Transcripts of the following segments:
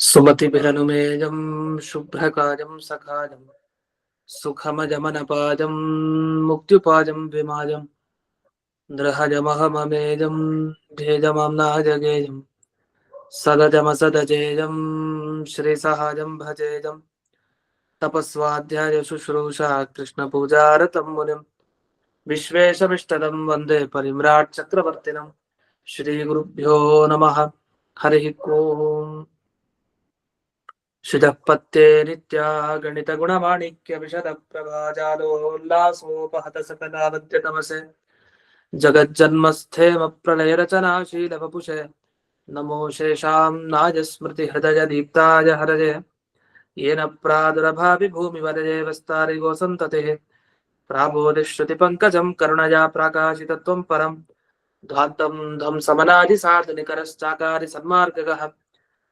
सुमतिभिरनुमेयं शुभ्रकाजं सखाजं सुखमजमनपाजं मुक्त्युपाजं विमाजं दृहजमहममेजं भेजमाम्नाजगेयं सदजमसदजेयं श्रीसहाजं भजेजं तपस्वाध्याय शुश्रूषा कृष्णपूजारतं मुनिं विश्वेशमिष्टदं वन्दे परिम्राट् चक्रवर्तिनं श्रीगुरुभ्यो नमः। हरिः ओम्। शिदपत्ते नित्या गणित गुणमाणिक्य विशद प्रभाजालोल्लासोपहत सकलावद्य तमसे जगज्जन्मस्थेम प्रलय रचनाशील वपुषे नमो शेषां नाज स्मृति हृदय दीप्ताय हरजे येन प्रादुरभावि भूमिवरजे वस्तारि गोसन्ततेः प्राबोधिश्रुति पंकजं करुणया प्राकाशितत्वं परं ध्वान्तं ध्वंसमनादि साधनिकरश्चाकारि सन्मार्गगः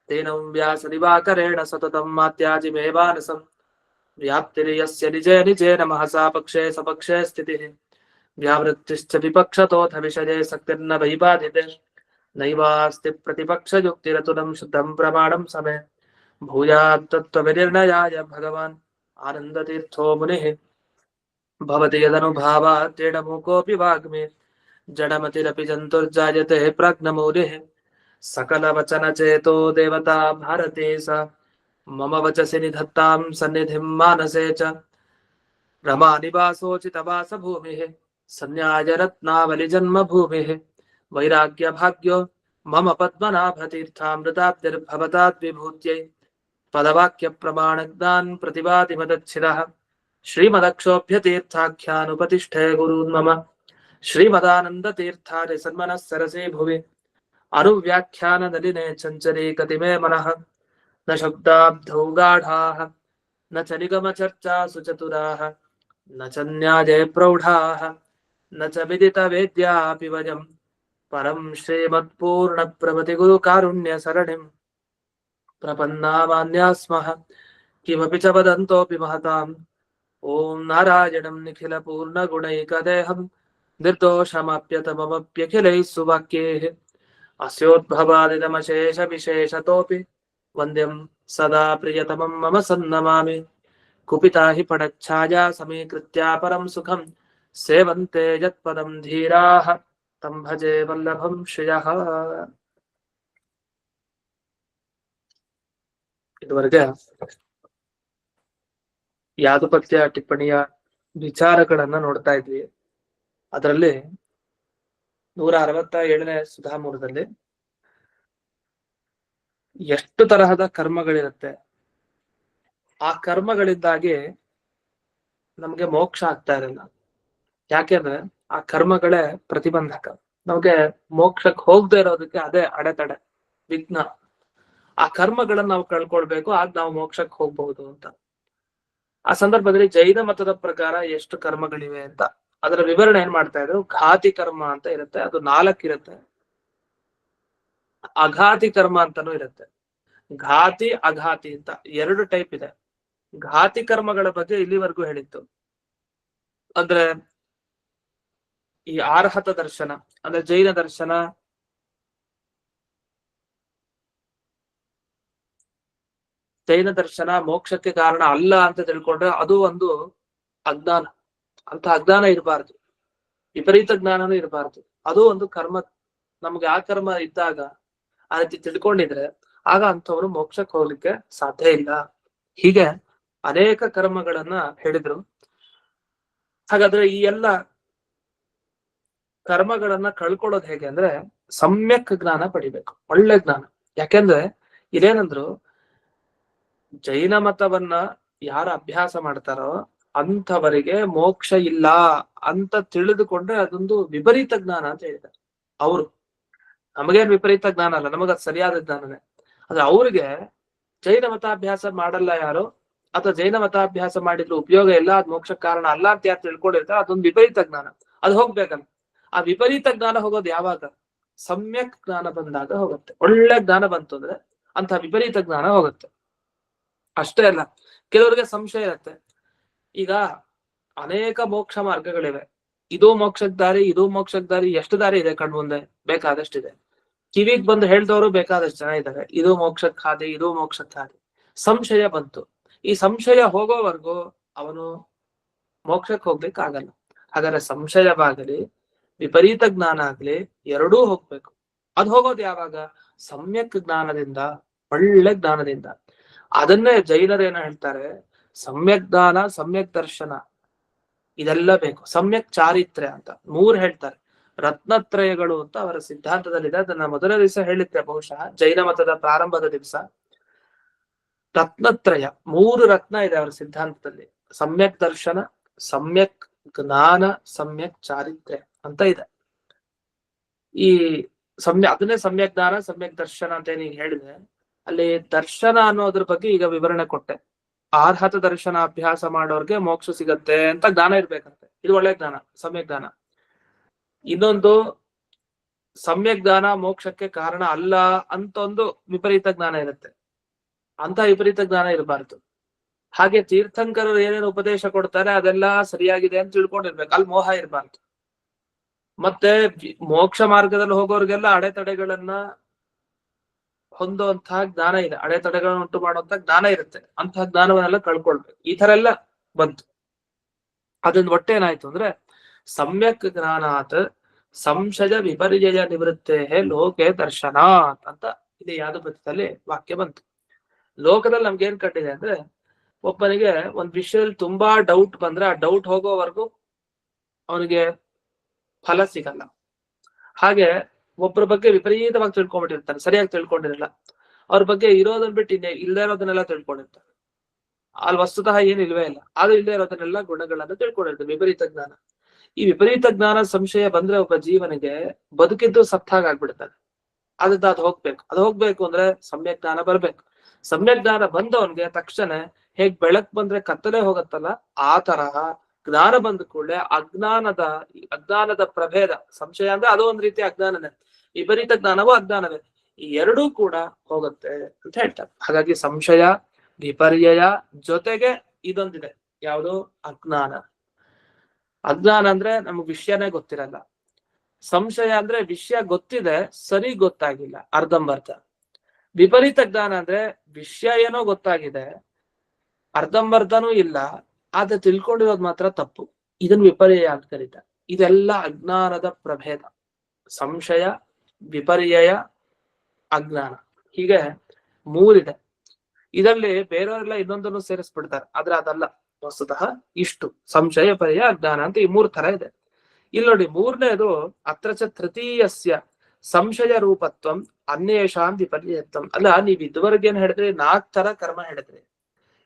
तेन व्यासदिवाकरेण सततं मात्याजिमेवानसं व्याप्तिर्यस्य निजे निजेन महसा पक्षे सपक्षे स्थितिः व्यावृत्तिश्च विपक्षतोऽथ विषये शक्तिर्न वै बाधिते नैवास्ति प्रतिपक्षयुक्तिरतुलं शुद्धं प्रमाणं समे भूयात् तत्त्वविनिर्णयाय भगवान् आनन्दतीर्थो मुनिः भवति यदनुभावात् तेन मूकोऽपि वाग्मे जडमतिरपि जन्तुर्जायते प्राज्ञमौलिः सकलवचन चेतो देवता भारती सा मम वचसि निधत्तां सन्निधिं मानसे च रमानिवासोचितवास भूमिः सन्न्यायरत्नावलिजन्मभूमिः वैराग्यभाग्यो मम पद्मनाभतीर्थामृताब्धिर्भवताद्विभूत्यै पदवाक्यप्रमाणज्ञान् प्रतिवादिमदच्छिरः श्रीमदक्षोभ्यतीर्थाख्यानुपतिष्ठे गुरून् मम श्रीमदानन्दतीर्थार्य सन्मनः सरसे भुवि अनुव्याख्यान नलिने चञ्चले कतिमे मनः न शब्दाब्धौ गाढाः न च निगमचर्चासु चतुराः न च न्याये प्रौढाः न च विदितवेद्यापि वयं परं श्रीमत्पूर्णप्रभृतिगुरुकारुण्यसरणिं प्रपन्नामान्याः स्मः किमपि च वदन्तोऽपि महताम् ॐ नारायणं निखिलपूर्णगुणैकदेहं निर्दोषमाप्यतममप्यखिलैः सुवाक्यैः अस्योद्भवादिदमशेषविशेषतोऽपि वन्द्यं सदा प्रियतमं मम सन्नमामि कुपिता हि पडच्छाया समीकृत्या परं सुखं सेवन्ते यत्पदं धीराः तं भजे वल्लभं श्रियः। ಇದುವರೆಗೆ ಯಾದುಪತ್ಯ ಟಿಪ್ಪಣಿಯ ವಿಚಾರಗಳನ್ನ ನೋಡ್ತಾ ಇದ್ವಿ. ಅದರಲ್ಲಿ 167ನೇ ಸುಧಾಮೂಲದಲ್ಲಿ ಎಷ್ಟು ತರಹದ ಕರ್ಮಗಳಿರುತ್ತೆ, ಆ ಕರ್ಮಗಳಿಂದಾಗಿ ನಮ್ಗೆ ಮೋಕ್ಷ ಆಗ್ತಾ ಇರಲ್ಲ. ಯಾಕೆಂದ್ರೆ ಆ ಕರ್ಮಗಳೇ ಪ್ರತಿಬಂಧಕ. ನಮ್ಗೆ ಮೋಕ್ಷಕ್ಕೆ ಹೋಗದೆ ಇರೋದಕ್ಕೆ ಅದೇ ಅಡೆತಡೆ, ವಿಘ್ನ. ಆ ಕರ್ಮಗಳನ್ನ ನಾವು ಕಳ್ಕೊಳ್ಬೇಕು, ಆಗ ನಾವು ಮೋಕ್ಷಕ್ಕೆ ಹೋಗ್ಬಹುದು ಅಂತ. ಆ ಸಂದರ್ಭದಲ್ಲಿ ಜೈನ ಮತದ ಪ್ರಕಾರ ಎಷ್ಟು ಕರ್ಮಗಳಿವೆ ಅಂತ ಅದರ ವಿವರಣೆ ಏನ್ ಮಾಡ್ತಾ ಇದ್ರು. ಘಾತಿ ಕರ್ಮ ಅಂತ ಇರುತ್ತೆ, ಅದು 4 ಇರುತ್ತೆ. ಅಘಾತಿ ಕರ್ಮ ಅಂತಾನೂ ಇರುತ್ತೆ. ಘಾತಿ ಅಘಾತಿ ಅಂತ 2 ಟೈಪ್ ಇದೆ. ಘಾತಿ ಕರ್ಮಗಳ ಬಗ್ಗೆ ಇಲ್ಲಿವರೆಗೂ ಹೇಳಿತ್ತು. ಅಂದ್ರೆ ಈ ಆರ್ಹತ ದರ್ಶನ ಅಂದ್ರೆ ಜೈನ ದರ್ಶನ, ಜೈನ ದರ್ಶನ ಮೋಕ್ಷಕ್ಕೆ ಕಾರಣ ಅಲ್ಲ ಅಂತ ತಿಳ್ಕೊಂಡ್ರೆ ಅದು ಒಂದು ಅಜ್ಞಾನ. ಅಂತ ಅಜ್ಞಾನ ಇರಬಾರ್ದು, ವಿಪರೀತ ಜ್ಞಾನನೂ ಇರಬಾರ್ದು. ಅದು ಒಂದು ಕರ್ಮ. ನಮ್ಗೆ ಆ ಕರ್ಮ ಇದ್ದಾಗ ಆ ರೀತಿ ತಿಳ್ಕೊಂಡಿದ್ರೆ ಆಗ ಅಂಥವ್ರು ಮೋಕ್ಷಕ್ಕೆ ಹೋಗ್ಲಿಕ್ಕೆ ಸಾಧ್ಯ ಇಲ್ಲ. ಹೀಗೆ ಅನೇಕ ಕರ್ಮಗಳನ್ನ ಹೇಳಿದ್ರು. ಹಾಗಾದ್ರೆ ಈ ಎಲ್ಲ ಕರ್ಮಗಳನ್ನ ಕಳ್ಕೊಳ್ಳೋದು ಹೇಗೆ ಅಂದ್ರೆ ಸಮ್ಯಕ್ ಜ್ಞಾನ ಪಡಿಬೇಕು, ಒಳ್ಳೆ ಜ್ಞಾನ. ಯಾಕೆಂದ್ರೆ ಇದೇನಂದ್ರು, ಜೈನ ಮತವನ್ನ ಯಾರು ಅಭ್ಯಾಸ ಮಾಡ್ತಾರೋ ಅಂಥವರಿಗೆ ಮೋಕ್ಷ ಇಲ್ಲ ಅಂತ ತಿಳಿದುಕೊಂಡ್ರೆ ಅದೊಂದು ವಿಪರೀತ ಜ್ಞಾನ ಅಂತ ಹೇಳಿದ್ದಾರೆ ಅವರು. ನಮಗೇನ್ ವಿಪರೀತ ಜ್ಞಾನ ಅಲ್ಲ, ನಮಗದ್ ಸರಿಯಾದ ಜ್ಞಾನನೇ. ಆದ್ರೆ ಅವ್ರಿಗೆ ಜೈನ ಮತಾಭ್ಯಾಸ ಮಾಡಲ್ಲ ಯಾರು, ಅಥವಾ ಜೈನ ಮತಾಭ್ಯಾಸ ಮಾಡಿದ್ರು ಉಪಯೋಗ ಇಲ್ಲ, ಅದ್ ಮೋಕ್ಷಕ್ಕೆ ಕಾರಣ ಅಲ್ಲ ಅಂತ ಯಾರು ತಿಳ್ಕೊಂಡಿರ್ತಾರೆ, ಅದೊಂದು ವಿಪರೀತ ಜ್ಞಾನ. ಅದು ಹೋಗ್ಬೇಕಲ್ಲ. ಆ ವಿಪರೀತ ಜ್ಞಾನ ಹೋಗೋದು ಯಾವಾಗ? ಸಮ್ಯಕ್ ಜ್ಞಾನ ಬಂದಾಗ ಹೋಗುತ್ತೆ. ಒಳ್ಳೆ ಜ್ಞಾನ ಬಂತು ಅಂದ್ರೆ ಅಂತ ವಿಪರೀತ ಜ್ಞಾನ ಹೋಗುತ್ತೆ. ಅಷ್ಟೇ ಅಲ್ಲ, ಕೆಲವರಿಗೆ ಸಂಶಯ ಇರುತ್ತೆ. ಈಗ ಅನೇಕ ಮೋಕ್ಷ ಮಾರ್ಗಗಳಿವೆ, ಇದು ಮೋಕ್ಷದ ದಾರಿ, ಇದು ಮೋಕ್ಷದ ದಾರಿ, ಎಷ್ಟು ದಾರಿ ಇದೆ ಕಣ್ಮುಂದೆ? ಬೇಕಾದಷ್ಟಿದೆ. ಕಿವಿಗ್ ಬಂದು ಹೇಳ್ದವರು ಬೇಕಾದಷ್ಟು ಜನ ಇದ್ದಾರೆ, ಇದು ಮೋಕ್ಷಕ್ಕೆ ಹಾದಿ, ಇದು ಮೋಕ್ಷಕ್ಕೆ ಹಾದಿ. ಸಂಶಯ ಬಂತು, ಈ ಸಂಶಯ ಹೋಗೋವರೆಗೂ ಅವನು ಮೋಕ್ಷಕ್ಕೆ ಹೋಗ್ಲಿಕ್ಕೆ ಆಗಲ್ಲ. ಹಾಗಾದ್ರೆ ಸಂಶಯವಾಗಲಿ ವಿಪರೀತ ಜ್ಞಾನ ಆಗ್ಲಿ ಎರಡೂ ಹೋಗ್ಬೇಕು. ಅದು ಹೋಗೋದು ಯಾವಾಗ? ಸಮ್ಯಕ್ ಜ್ಞಾನದಿಂದ, ಒಳ್ಳೆ ಜ್ಞಾನದಿಂದ. ಅದನ್ನೇ ಜೈನರೇನ ಹೇಳ್ತಾರೆ, ಸಮ್ಯಕ್ ಜ್ಞಾನ, ಸಮ್ಯಕ್ ದರ್ಶನ ಇದೆಲ್ಲ ಬೇಕು. ಸಮ್ಯಕ್ ಚಾರಿತ್ರ್ಯ ಅಂತ ಮೂರ್ ಹೇಳ್ತಾರೆ. ರತ್ನತ್ರಯಗಳು ಅಂತ ಅವರ ಸಿದ್ಧಾಂತದಲ್ಲಿದೆ. ಅದನ್ನ ಮೊದಲ ದಿವಸ ಹೇಳಿದ್ದೆ ಬಹುಶಃ ಜೈನ ಮತದ ಪ್ರಾರಂಭದ ದಿವಸ. ರತ್ನತ್ರಯ, ಮೂರು ರತ್ನ ಇದೆ ಅವರ ಸಿದ್ಧಾಂತದಲ್ಲಿ. ಸಮ್ಯಕ್ ದರ್ಶನ, ಸಮ್ಯಕ್ ಜ್ಞಾನ, ಸಮ್ಯಕ್ ಚಾರಿತ್ರ್ಯ ಅಂತ ಇದೆ. ಈ ಅದನ್ನೇ ಸಮ್ಯಕ್ ಜ್ಞಾನ, ಸಮ್ಯಕ್ ದರ್ಶನ ಅಂತ ಏನ್ ಹೇಳಿದೆ. ಅಲ್ಲಿ ದರ್ಶನ ಅನ್ನೋದ್ರ ಬಗ್ಗೆ ಈಗ ವಿವರಣೆ ಕೊಟ್ಟೆ. ಆರ್ಹತ ದರ್ಶನ ಅಭ್ಯಾಸ ಮಾಡೋರ್ಗೆ ಮೋಕ್ಷ ಸಿಗತ್ತೆ ಅಂತ ಜ್ಞಾನ ಇರ್ಬೇಕಂತೆ. ಇದು ಒಳ್ಳೆ ಜ್ಞಾನ, ಸಮ್ಯಕ್ ಜ್ಞಾನ. ಇನ್ನೊಂದು ಸಮ್ಯಕ್ ಜ್ಞಾನ ಮೋಕ್ಷಕ್ಕೆ ಕಾರಣ ಅಲ್ಲ ಅಂತ ಒಂದು ವಿಪರೀತ ಜ್ಞಾನ ಇರುತ್ತೆ. ಅಂತ ವಿಪರೀತ ಜ್ಞಾನ ಇರಬಾರ್ದು. ಹಾಗೆ ತೀರ್ಥಂಕರರು ಏನೇನು ಉಪದೇಶ ಕೊಡ್ತಾರೆ ಅದೆಲ್ಲ ಸರಿಯಾಗಿದೆ ಅಂತ ತಿಳ್ಕೊಂಡಿರ್ಬೇಕು, ಅಲ್ಲಿ ಮೋಹ ಇರಬಾರ್ದು. ಮತ್ತೆ ಮೋಕ್ಷ ಮಾರ್ಗದಲ್ಲಿ ಹೋಗೋರ್ಗೆಲ್ಲ ಅಡೆತಡೆಗಳನ್ನ ಹೊಂದುವಂತಹ ಜ್ಞಾನ ಇದೆ, ಅಡೆತಡೆಗಳನ್ನ ಉಂಟು ಮಾಡುವಂತ ಜ್ಞಾನ ಇರುತ್ತೆ. ಅಂತಹ ಜ್ಞಾನವನ್ನೆಲ್ಲ ಕಳ್ಕೊಳ್ಬೇಕು. ಈ ತರ ಎಲ್ಲ ಬಂತು. ಅದೊಂದು ಒಟ್ಟೇನಾಯ್ತು ಅಂದ್ರೆ, ಸಮ್ಯಕ್ ಜ್ಞಾನಾತ್ ಸಂಶಯ ವಿಪರ್ಯಯ ನಿವೃತ್ತೇ ಲೋಕೆ ದರ್ಶನಾತ್ ಅಂತ ಇದೆ ಯಾದೃತದಲ್ಲಿ ವಾಕ್ಯ ಬಂತು. ಲೋಕದಲ್ಲಿ ನಮ್ಗೆ ಏನ್ ಕಟ್ಟಿದೆ ಅಂದ್ರೆ, ಒಬ್ಬನಿಗೆ ಒಂದ್ ವಿಷಯದಲ್ಲಿ ತುಂಬಾ ಡೌಟ್ ಬಂದ್ರೆ ಆ ಡೌಟ್ ಹೋಗೋವರೆಗೂ ಅವನಿಗೆ ಫಲ ಸಿಗಲ್ಲ. ಹಾಗೆ ಒಬ್ಬರ ಬಗ್ಗೆ ವಿಪರೀತವಾಗಿ ತಿಳ್ಕೊಂಡ್ಬಿಟ್ಟಿರ್ತಾನೆ, ಸರಿಯಾಗಿ ತಿಳ್ಕೊಂಡಿರಲ್ಲ. ಅವ್ರ ಬಗ್ಗೆ ಇರೋದನ್ನ ಬಿಟ್ಟು ಇಲ್ಲದೇ ಇರೋದನ್ನೆಲ್ಲ ತಿಳ್ಕೊಂಡಿರ್ತಾನೆ. ಅಲ್ಲಿ ವಸ್ತುತಃ ಏನ್ ಇಲ್ವೇ ಇಲ್ಲ, ಅದು ಇಲ್ಲದೆ ಇರೋದನ್ನೆಲ್ಲ ಗುಣಗಳನ್ನ ತಿಳ್ಕೊಂಡಿರ್ತಾನೆ. ವಿಪರೀತ ಜ್ಞಾನ. ಈ ವಿಪರೀತ ಜ್ಞಾನ ಸಂಶಯ ಬಂದ್ರೆ ಒಬ್ಬ ಜೀವನಿಗೆ ಬದುಕಿದ್ದು ಸತ್ತಾಗ ಆಗ್ಬಿಡ್ತಾನೆ. ಅದು ಹೋಗ್ಬೇಕು. ಅದು ಹೋಗ್ಬೇಕು ಅಂದ್ರೆ ಸಮ್ಯಕ್ ಜ್ಞಾನ ಬರ್ಬೇಕು. ಸಮ್ಯಕ್ ಜ್ಞಾನ ಬಂದವನ್ಗೆ ತಕ್ಷಣ ಹೇಗ್ ಬೆಳಕ್ ಬಂದ್ರೆ ಕತ್ತಲೆ ಹೋಗತ್ತಲ್ಲ, ಆ ತರಹ ಜ್ಞಾನ ಬಂದ ಕೂಡಲೇ ಅಜ್ಞಾನದ ಪ್ರಭೇದ, ಸಂಶಯ ಅಂದ್ರೆ ಅದು ಒಂದ್ ರೀತಿ ಅಜ್ಞಾನನೇ, ವಿಪರೀತ ಜ್ಞಾನವೂ ಅಜ್ಞಾನವೇ, ಈ ಎರಡೂ ಕೂಡ ಹೋಗುತ್ತೆ ಅಂತ ಹೇಳ್ತಾರೆ. ಹಾಗಾಗಿ ಸಂಶಯ ವಿಪರ್ಯಯ ಜೊತೆಗೆ ಇದೊಂದಿದೆ, ಯಾವುದು? ಅಜ್ಞಾನ. ಅಜ್ಞಾನ ಅಂದ್ರೆ ನಮ್ಗ್ ವಿಷಯನೇ ಗೊತ್ತಿರಲ್ಲ. ಸಂಶಯ ಅಂದ್ರೆ ವಿಷಯ ಗೊತ್ತಿದೆ, ಸರಿ ಗೊತ್ತಾಗಿಲ್ಲ, ಅರ್ಧಂಬರ್ಧ. ವಿಪರೀತ ಜ್ಞಾನ ಅಂದ್ರೆ ವಿಷಯ ಏನೋ ಗೊತ್ತಾಗಿದೆ, ಅರ್ಧಂಬರ್ಧನೂ ಇಲ್ಲ, ಆದ್ರೆ ತಿಳ್ಕೊಂಡಿರೋದು ಮಾತ್ರ ತಪ್ಪು. ಇದನ್ನ ವಿಪರ್ಯಯ ಅಂತ ಕರೀತಾರೆ. ಇದೆಲ್ಲ ಅಜ್ಞಾನದ ಪ್ರಭೇದ. ಸಂಶಯ, ವಿಪರ್ಯಯ, ಅಜ್ಞಾನ, ಹೀಗೆ ಮೂರಿದೆ. ಇದರಲ್ಲಿ ಬೇರೆಯವರೆಲ್ಲ ಇನ್ನೊಂದನ್ನು ಸೇರಿಸ್ಬಿಡ್ತಾರೆ, ಆದ್ರೆ ಅದಲ್ಲ. ವಸ್ತುತಃ ಇಷ್ಟು ಸಂಶಯ, ವಿಪರ್ಯಯ, ಅಜ್ಞಾನ ಅಂತ ಈ ಮೂರ್ ತರ ಇದೆ. ಇಲ್ಲಿ ನೋಡಿ, ಮೂರನೇದು ಅತ್ರಚ ತೃತೀಯಸ್ಯ ಸಂಶಯ ರೂಪತ್ವಂ ಅನ್ಯೇಷಾಂ ವಿಪರ್ಯಯತ್ವಂ. ಅಲ್ಲ, ನೀವ್ ಇದುವರೆಗೇನ್ ಹೇಳಿದ್ರಿ? 4 ತರ ಕರ್ಮ ಹೇಳಿದ್ರಿ.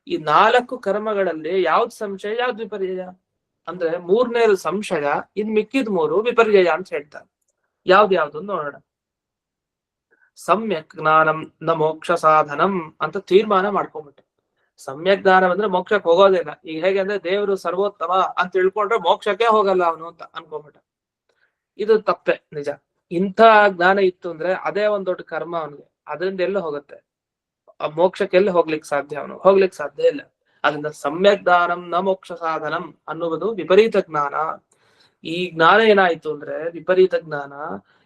ಈ 4 ಕರ್ಮಗಳಲ್ಲಿ ಯಾವ್ದು ಸಂಶಯ, ಯಾವ್ದು ವಿಪರ್ಯಯ? ಅಂದ್ರೆ ಮೂರನೇದು ಸಂಶಯ, ಇನ್ ಮಿಕ್ಕಿದ್ 3 ವಿಪರ್ಯಯ ಅಂತ ಹೇಳ್ತಾರೆ. ಯಾವ್ದು ನೋಡೋಣ. ಸಮ್ಯಕ್ ಜ್ಞಾನಂ ನ ಮೋಕ್ಷ ಸಾಧನಂ ಅಂತ ತೀರ್ಮಾನ ಮಾಡ್ಕೊಂಡ್ಬಿಟ್ಟೆ. ಸಮ್ಯಕ್ ಜ್ಞಾನ ಅಂದ್ರೆ ಮೋಕ್ಷಕ್ಕೆ ಹೋಗೋದಿಲ್ಲ. ಈಗ ಹೇಗೆ ಅಂದ್ರೆ ದೇವರು ಸರ್ವೋತ್ತಮ ಅಂತ ತಿಳ್ಕೊಂಡ್ರೆ ಮೋಕ್ಷಕ್ಕೆ ಹೋಗಲ್ಲ ಅವನು ಅಂತ ಅನ್ಕೊಂಡ್ಬಿಟ್ಟ. ಇದು ತಪ್ಪೆ, ನಿಜ. ಇಂಥ ಜ್ಞಾನ ಇತ್ತು ಅಂದ್ರೆ ಅದೇ ಒಂದ್ ದೊಡ್ಡ ಕರ್ಮ ಅವನಿಗೆ. ಅದರಿಂದ ಎಲ್ಲ ಹೋಗುತ್ತೆ, ಆ ಮೋಕ್ಷಕ್ಕೆ ಎಲ್ಲಿ ಹೋಗ್ಲಿಕ್ಕೆ ಸಾಧ್ಯ? ಅವನು ಹೋಗ್ಲಿಕ್ಕೆ ಸಾಧ್ಯ ಇಲ್ಲ. ಅದರಿಂದ ಸಮ್ಯಕ್ ಜ್ಞಾನಂ ನ ಮೋಕ್ಷ ಸಾಧನಂ ಅನ್ನುವುದು ವಿಪರೀತ ಜ್ಞಾನ. ಈ ಜ್ಞಾನ ಏನಾಯ್ತು ಅಂದ್ರೆ ವಿಪರೀತ ಜ್ಞಾನ,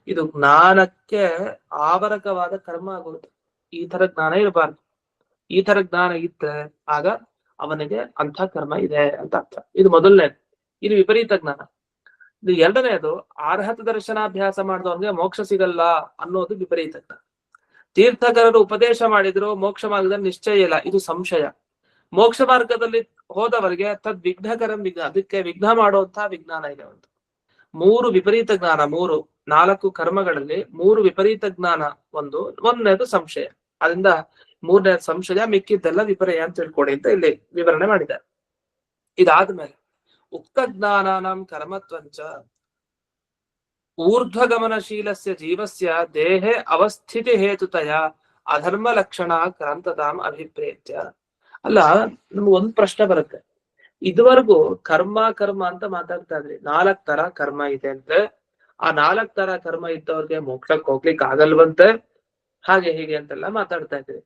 ಇದು ಜ್ಞಾನಕ್ಕೆ ಆವರಕವಾದ ಕರ್ಮ ಆಗುತ್ತೆ. ಈ ತರ ಜ್ಞಾನ ಇರಬಾರ್ದು. ಈ ತರ ಜ್ಞಾನ ಇದ್ರೆ ಆಗ ಅವನಿಗೆ ಅಂಥ ಕರ್ಮ ಇದೆ ಅಂತ ಅರ್ಥ. ಇದು ಮೊದಲನೇದು, ಇದು ವಿಪರೀತ ಜ್ಞಾನ. ಇದು ಎರಡನೇದು, ಅರ್ಹತ ದರ್ಶನಾಭ್ಯಾಸ ಮಾಡಿದವನಿಗೆ ಮೋಕ್ಷ ಸಿಗಲ್ಲ ಅನ್ನೋದು ವಿಪರೀತ ಜ್ಞಾನ. ತೀರ್ಥಕರರು ಉಪದೇಶ ಮಾಡಿದ್ರು, ಮೋಕ್ಷ ಮಾರ್ಗದಲ್ಲಿ ನಿಶ್ಚಯ ಇಲ್ಲ, ಇದು ಸಂಶಯ. ಮೋಕ್ಷ ಮಾರ್ಗದಲ್ಲಿ ಹೋದವರಿಗೆ ತದ್ ವಿಘ್ನಕರಂ ವಿಘ್ನ, ಅದಕ್ಕೆ ವಿಘ್ನ ಮಾಡುವಂತಹ ವಿಜ್ಞಾನ ಇದೆ ಒಂದು. 3 ವಿಪರೀತ ಜ್ಞಾನ, 4 ಕರ್ಮಗಳಲ್ಲಿ 3 ವಿಪರೀತ ಜ್ಞಾನ. ಒಂದನೇದು ಸಂಶಯ. ಅದರಿಂದ 3ನೇ ಸಂಶಯ, ಮಿಕ್ಕಿದ್ದೆಲ್ಲ ವಿಪರ್ಯಯ ಅಂತ ತಿಳ್ಕೊಡಿ ಅಂತ ಇಲ್ಲಿ ವಿವರಣೆ ಮಾಡಿದ್ದಾರೆ. ಇದಾದ್ಮೇಲೆ ಉಕ್ತ ಜ್ಞಾನಾನಾಂ ಕರ್ಮತ್ವಂಚ ಊರ್ಧ್ವಗಮನಶೀಲಸ್ಯ ಜೀವಸ್ಯ ದೇಹೇ ಅವಸ್ಥಿತಿ ಹೇತುತಯ ಅಧರ್ಮ ಲಕ್ಷಣ ಕ್ರಾಂತತಾಂ ಅಭಿಪ್ರೇತ್ಯ. ಅಲ್ಲ, ನಮ್ಗೆ ಒಂದ್ ಪ್ರಶ್ನೆ ಬರುತ್ತೆ. ಇದುವರೆಗೂ ಕರ್ಮ ಅಂತ ಮಾತಾಡ್ತಾ ಇದ್ರಿ, 4 ತರ ಕರ್ಮ ಇದೆ ಅಂತೆ. ಆ 4 ತರ ಕರ್ಮ ಇದ್ದವ್ರಿಗೆ ಮೋಕ್ಷಕ್ಕೆ ಹೋಗ್ಲಿಕ್ಕೆ ಆಗಲ್ವಂತೆ, ಹಾಗೆ ಹೀಗೆ ಅಂತೆಲ್ಲ ಮಾತಾಡ್ತಾ ಇದ್ರಿ.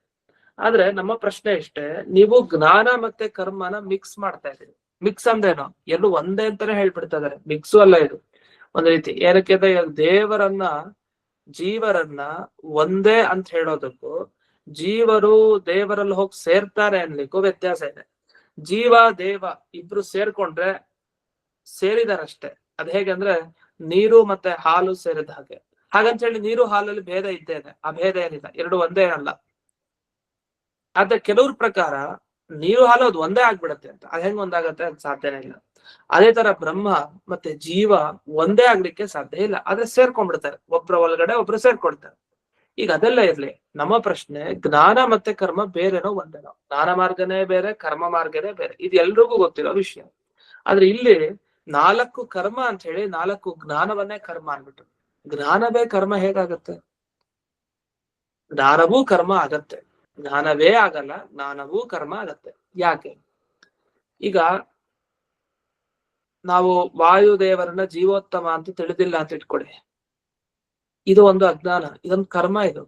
ಆದ್ರೆ ನಮ್ಮ ಪ್ರಶ್ನೆ ಇಷ್ಟೇ, ನೀವು ಜ್ಞಾನ ಮತ್ತೆ ಕರ್ಮನ ಮಿಕ್ಸ್ ಮಾಡ್ತಾ ಇದ್ದೀರಿ. ಮಿಕ್ಸ್ ಅಂದ್ರೇನು? ಎಲ್ಲೂ ಒಂದೇ ಅಂತಾನೆ ಹೇಳ್ಬಿಡ್ತಾ ಇದಾರೆ, ಮಿಕ್ಸು ಅಲ್ಲ ಇದು. ಒಂದ್ ರೀತಿ ಏನಕ್ಕೆ ದೇವರನ್ನ ಜೀವರನ್ನ ಒಂದೇ ಅಂತ ಹೇಳೋದಕ್ಕೂ ಜೀವರು ದೇವರಲ್ಲಿ ಹೋಗಿ ಸೇರ್ತಾರೆ ಅನ್ಲಿಕ್ಕೂ ವ್ಯತ್ಯಾಸ ಇದೆ. ಜೀವ ದೇವ ಇಬ್ರು ಸೇರ್ಕೊಂಡ್ರೆ ಸೇರಿದಾರಷ್ಟೇ. ಅದ್ ಹೇಗಂದ್ರೆ ನೀರು ಮತ್ತೆ ಹಾಲು ಸೇರಿದ ಹಾಗೆ. ಹಾಗಂತ ಹೇಳಿ ನೀರು ಹಾಲಲ್ಲಿ ಭೇದ ಇದ್ದೇ ಇದೆ, ಆ ಭೇದ ಏನಿಲ್ಲ, ಎರಡು ಒಂದೇ ಅಲ್ಲ. ಆದ್ರೆ ಕೆಲವ್ರ ಪ್ರಕಾರ ನೀರು ಹಾಲು ಅದು ಒಂದೇ ಆಗ್ಬಿಡತ್ತೆ ಅಂತ. ಅದ್ ಹೆಂಗ್ ಒಂದಾಗತ್ತೆ, ಅದು ಸಾಧ್ಯನೇ ಇಲ್ಲ. ಅದೇ ತರ ಬ್ರಹ್ಮ ಮತ್ತೆ ಜೀವ ಒಂದೇ ಆಗ್ಲಿಕ್ಕೆ ಸಾಧ್ಯ ಇಲ್ಲ, ಆದ್ರೆ ಸೇರ್ಕೊಂಡ್ಬಿಡ್ತಾರೆ, ಒಬ್ರ ಒಳಗಡೆ ಒಬ್ರು ಸೇರ್ಕೊಳ್ತಾರೆ. ಈಗ ಅದೆಲ್ಲ ಇರ್ಲಿ, ನಮ್ಮ ಪ್ರಶ್ನೆ ಜ್ಞಾನ ಮತ್ತೆ ಕರ್ಮ ಬೇರೆನೋ ಒಂದೇನೋ? ಜ್ಞಾನ ಮಾರ್ಗನೇ ಬೇರೆ, ಕರ್ಮ ಮಾರ್ಗನೇ ಬೇರೆ, ಇದು ಎಲ್ರಿಗೂ ಗೊತ್ತಿರೋ ವಿಷಯ. ಆದ್ರೆ ಇಲ್ಲಿ 4 ಕರ್ಮ ಅಂತ ಹೇಳಿ 4 ಜ್ಞಾನವನ್ನೇ ಕರ್ಮ ಅನ್ಬಿಟ್ರು. ಜ್ಞಾನವೇ ಕರ್ಮ ಹೇಗಾಗತ್ತೆ? ಜ್ಞಾನವೂ ಕರ್ಮ ಆಗತ್ತೆ, ಜ್ಞಾನವೇ ಆಗಲ್ಲ, ಜ್ಞಾನವೂ ಕರ್ಮ ಆಗತ್ತೆ. ಯಾಕೆ? ಈಗ ನಾವು ವಾಯುದೇವರನ್ನ ಜೀವೋತ್ತಮ ಅಂತ ತಿಳಿದಿಲ್ಲ ಅಂತ ಇಟ್ಕೊಳ್ಳಿ, ಇದು ಒಂದು ಅಜ್ಞಾನ, ಇದೊಂದು ಕರ್ಮ. ಇದು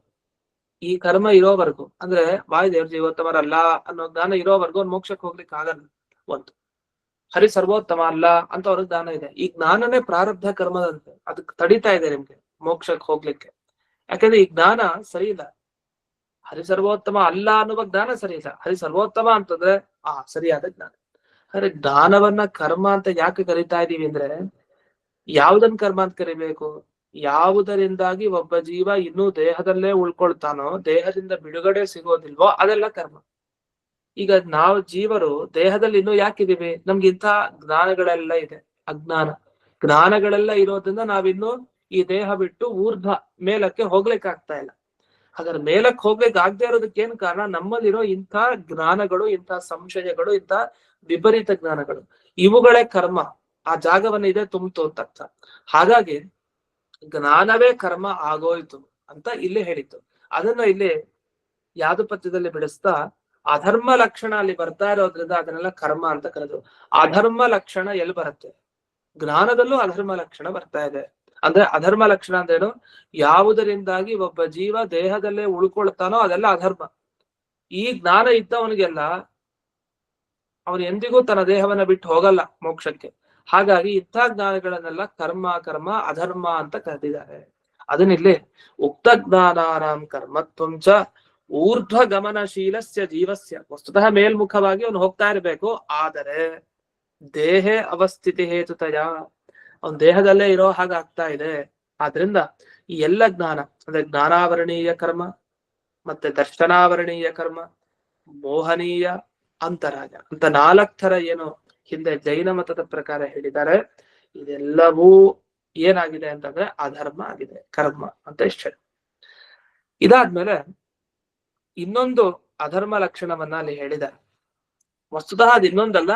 ಈ ಕರ್ಮ ಇರೋವರೆಗೂ, ಅಂದ್ರೆ ವಾಯುದೇವರು ಜೀವೋತ್ತಮರಲ್ಲ ಅನ್ನೋ ಜ್ಞಾನ ಇರೋವರೆಗೂ ಅವ್ನು ಮೋಕ್ಷಕ್ಕೆ ಹೋಗ್ಲಿಕ್ಕೆ ಆಗಲ್ಲ. ಒಂದು ಹರಿ ಸರ್ವೋತ್ತಮ ಅಲ್ಲ ಅಂತ ಅವ್ರಿಗೆ ಜ್ಞಾನ ಇದೆ. ಈ ಜ್ಞಾನನೇ ಪ್ರಾರಬ್ಧ ಕರ್ಮದಂತೆ, ಅದಕ್ಕೆ ತಡಿತಾ ಇದೆ ನಿಮ್ಗೆ ಮೋಕ್ಷಕ್ಕೆ ಹೋಗ್ಲಿಕ್ಕೆ. ಯಾಕಂದ್ರೆ ಈ ಜ್ಞಾನ ಸರಿ ಇಲ್ಲ. ಹರಿ ಸರ್ವೋತ್ತಮ ಅಲ್ಲ ಅನ್ನುವ ಜ್ಞಾನ ಸರಿ ಇಲ್ಲ, ಹರಿ ಸರ್ವೋತ್ತಮ ಅಂತಂದ್ರೆ ಸರಿಯಾದ ಜ್ಞಾನ. ಆದ್ರೆ ಜ್ಞಾನವನ್ನ ಕರ್ಮ ಅಂತ ಯಾಕೆ ಕರಿತಾ ಇದೀವಿ ಅಂದ್ರೆ, ಯಾವುದನ್ ಕರ್ಮ ಅಂತ ಕರಿಬೇಕು? ಯಾವುದರಿಂದಾಗಿ ಒಬ್ಬ ಜೀವ ಇನ್ನೂ ದೇಹದಲ್ಲೇ ಉಳ್ಕೊಳ್ತಾನೋ, ದೇಹದಿಂದ ಬಿಡುಗಡೆ ಸಿಗೋದಿಲ್ವೋ ಅದೆಲ್ಲ ಕರ್ಮ. ಈಗ ನಾವು ಜೀವರು ದೇಹದಲ್ಲಿ ಇನ್ನೂ ಯಾಕಿದೀವಿ? ನಮ್ಗೆ ಇಂಥ ಜ್ಞಾನಗಳೆಲ್ಲ ಇದೆ, ಅಜ್ಞಾನ ಜ್ಞಾನಗಳೆಲ್ಲ ಇರೋದ್ರಿಂದ ನಾವಿನ್ನು ಈ ದೇಹ ಬಿಟ್ಟು ಊರ್ಧ್ವ ಮೇಲಕ್ಕೆ ಹೋಗ್ಲಿಕ್ಕೆ ಆಗ್ತಾ ಇಲ್ಲ. ಹಾಗಾದ್ರೆ ಮೇಲಕ್ಕೆ ಹೋಗ್ಲಿಕ್ಕೆ ಆಗದೆ ಇರೋದಕ್ಕೆ ಏನ್ ಕಾರಣ? ನಮ್ಮಲ್ಲಿರೋ ಇಂಥ ಜ್ಞಾನಗಳು, ಇಂಥ ಸಂಶಯಗಳು, ಇಂಥ ವಿಪರೀತ ಜ್ಞಾನಗಳು, ಇವುಗಳೇ ಕರ್ಮ. ಆ ಜಾಗವನ್ನ ಇದೆ ತುಂಬಿತು ಅಂತ ಅರ್ಥ. ಹಾಗಾಗಿ ಜ್ಞಾನವೇ ಕರ್ಮ ಆಗೋಯ್ತು ಅಂತ ಇಲ್ಲಿ ಹೇಳಿತ್ತು. ಅದನ್ನ ಇಲ್ಲಿ ಯಾವ್ದು ಪದ್ಯದಲ್ಲಿ ಬಿಡಿಸ್ತಾ, ಅಧರ್ಮ ಲಕ್ಷಣ ಅಲ್ಲಿ ಬರ್ತಾ ಇರೋದ್ರಿಂದ ಅದನ್ನೆಲ್ಲ ಕರ್ಮ ಅಂತ ಕರೆದು. ಅಧರ್ಮ ಲಕ್ಷಣ ಎಲ್ಲಿ ಬರುತ್ತೆ? ಜ್ಞಾನದಲ್ಲೂ ಅಧರ್ಮ ಲಕ್ಷಣ ಬರ್ತಾ ಇದೆ. ಅಂದ್ರೆ ಅಧರ್ಮ ಲಕ್ಷಣ ಅಂದ್ರೇನು? ಯಾವುದರಿಂದಾಗಿ ಒಬ್ಬ ಜೀವ ದೇಹದಲ್ಲೇ ಉಳ್ಕೊಳ್ತಾನೋ ಅದೆಲ್ಲ ಅಧರ್ಮ. ಈ ಜ್ಞಾನ ಇದ್ದವನಿಗೆಲ್ಲ ಅವನು ಎಂದಿಗೂ ತನ್ನ ದೇಹವನ್ನ ಬಿಟ್ಟು ಹೋಗಲ್ಲ ಮೋಕ್ಷಕ್ಕೆ. ಹಾಗಾಗಿ ಇಂಥ ಜ್ಞಾನಗಳನ್ನೆಲ್ಲ ಕರ್ಮ ಕರ್ಮ ಅಧರ್ಮ ಅಂತ ಕರೆದಿದ್ದಾರೆ. ಅದನ್ನಿಲ್ಲಿ ಉಕ್ತ ಜ್ಞಾನಾನಾಂ ಕರ್ಮತ್ವಂಚ ಊರ್ಧ್ವ ಗಮನಶೀಲಸ್ಯ ಜೀವಸ್ಯ. ವಸ್ತುತಃ ಮೇಲ್ಮುಖವಾಗಿ ಅವನು ಹೋಗ್ತಾ ಇರ್ಬೇಕು, ಆದರೆ ದೇಹ ಅವಸ್ಥಿತಿ ಹೇತುತಯ, ಅವನ್ ದೇಹದಲ್ಲೇ ಇರೋ ಹಾಗಾಗ್ತಾ ಇದೆ. ಆದ್ರಿಂದ ಈ ಎಲ್ಲ ಜ್ಞಾನ ಅಂದ್ರೆ ಜ್ಞಾನಾವರಣೀಯ ಕರ್ಮ, ಮತ್ತೆ ದರ್ಶನಾವರಣೀಯ ಕರ್ಮ, ಮೋಹನೀಯ, ಅಂತರಾಯ ಅಂತ 4 ಥರ ಏನು ಹಿಂದೆ ಜೈನ ಮತದ ಪ್ರಕಾರ ಹೇಳಿದ್ದಾರೆ, ಇದೆಲ್ಲವೂ ಏನಾಗಿದೆ ಅಂತಂದ್ರೆ ಅಧರ್ಮ ಆಗಿದೆ, ಕರ್ಮ ಅಂತ ಇಷ್ಟ ಹೇಳಿ. ಇದಾದ್ಮೇಲೆ ಇನ್ನೊಂದು ಅಧರ್ಮ ಲಕ್ಷಣವನ್ನ ಅಲ್ಲಿ ಹೇಳಿದ್ದಾರೆ. ವಸ್ತುತಃ ಅದು ಇನ್ನೊಂದಲ್ಲ,